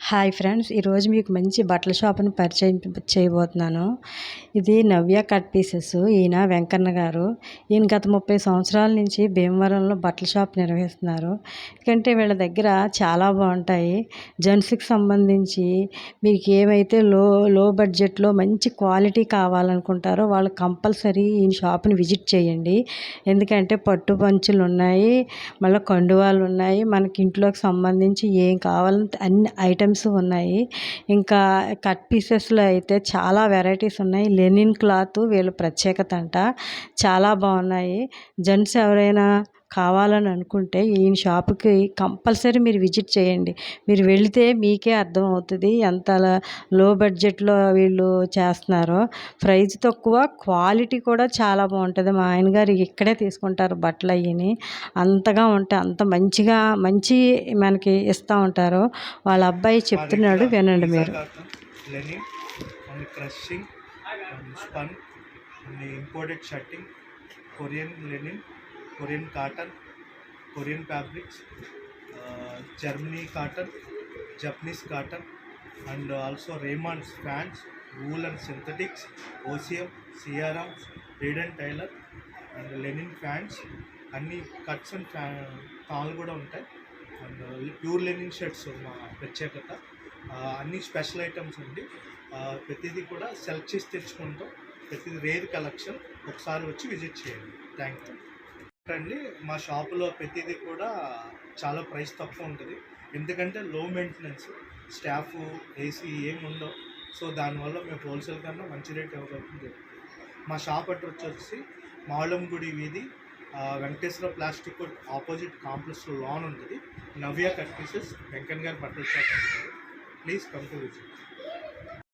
Hi friends, ఈరోజు మీకు మంచి బట్టల షాప్ని పరిచయం చేయబోతున్నాను. ఇది నవ్య కట్ పీసెస్. ఈయన వెంకన్న గారు. ఈయన గత 30 సంవత్సరాల నుంచి భీమవరంలో బట్టల షాప్ నిర్వహిస్తున్నారు. ఎందుకంటే వీళ్ళ దగ్గర చాలా బాగుంటాయి. జెంట్స్కి సంబంధించి మీకు ఏమైతే లో బడ్జెట్లో మంచి క్వాలిటీ కావాలనుకుంటారో వాళ్ళు కంపల్సరీ ఈయన షాప్ని విజిట్ చేయండి. ఎందుకంటే పట్టు పంచులు ఉన్నాయి, మళ్ళీ కండువాలు ఉన్నాయి, మనకి ఇంట్లోకి సంబంధించి ఏం కావాలంటే అన్ని ఐటమ్స్ ఉన్నాయి. ఇంకా కట్ పీసెస్లో అయితే చాలా వెరైటీస్ ఉన్నాయి. లెనిన్ క్లాత్ వీళ్ళ ప్రత్యేకత అంట. చాలా బాగున్నాయి. జెంట్స్ ఎవరైనా కావాలని అనుకుంటే ఈయన షాప్కి కంపల్సరీ మీరు విజిట్ చేయండి. మీరు వెళితే మీకే అర్థమవుతుంది ఎంత లో బడ్జెట్లో వీళ్ళు చేస్తున్నారో. ప్రైస్ తక్కువ, క్వాలిటీ కూడా చాలా బాగుంటుంది. మా ఆయన గారు ఇక్కడే తీసుకుంటారు బట్టలు అయ్యిని. అంతగా ఉంటాయి, అంత మంచి మనకి ఇస్తూ ఉంటారు. వాళ్ళ అబ్బాయి చెప్తున్నాడు, వినండి మీరు. Linen and crushing spun and imported shirting, Korean linen, Korean cotton, Korean fabrics, Germany cotton, Japanese cotton, and also Raymond's fans, wool and synthetics, ఓసియం, సియారా, Reid and Taylor and linen fans. అన్ని కట్స్ అండ్ తాళ్ళు కూడా ఉంటాయి. And pure linen shirts మా ప్రత్యేకత. అన్ని special items అండి. ప్రతిదీ కూడా సెలెక్ట్ చేసి తెచ్చుకుంటాం. ప్రతిదీ రేర్ కలెక్షన్. ఒకసారి వచ్చి విజిట్ చేయండి. థ్యాంక్ యూ అండి. మా షాపులో ప్రతిదీ కూడా చాలా ప్రైస్ తక్కువ ఉంటుంది. ఎందుకంటే లో మెయింటెనెన్స్, స్టాఫ్, ఏసీ ఏమి ఉండవు. సో దానివల్ల మేము హోల్సేల్ కన్నా మంచి రేట్ ఇవ్వగలుగుతుంది. మా షాప్ అడ్రస్ వచ్చి మావులం గుడి వీధి, వెంకటేశ్వర ప్లాస్టిక్ ఆపోజిట్ కాంప్లెక్స్లో లాన్ ఉంటుంది. నవ్య కట్ పీసెస్, వెంకన్న గారి బట్టల shop. Please come to visit.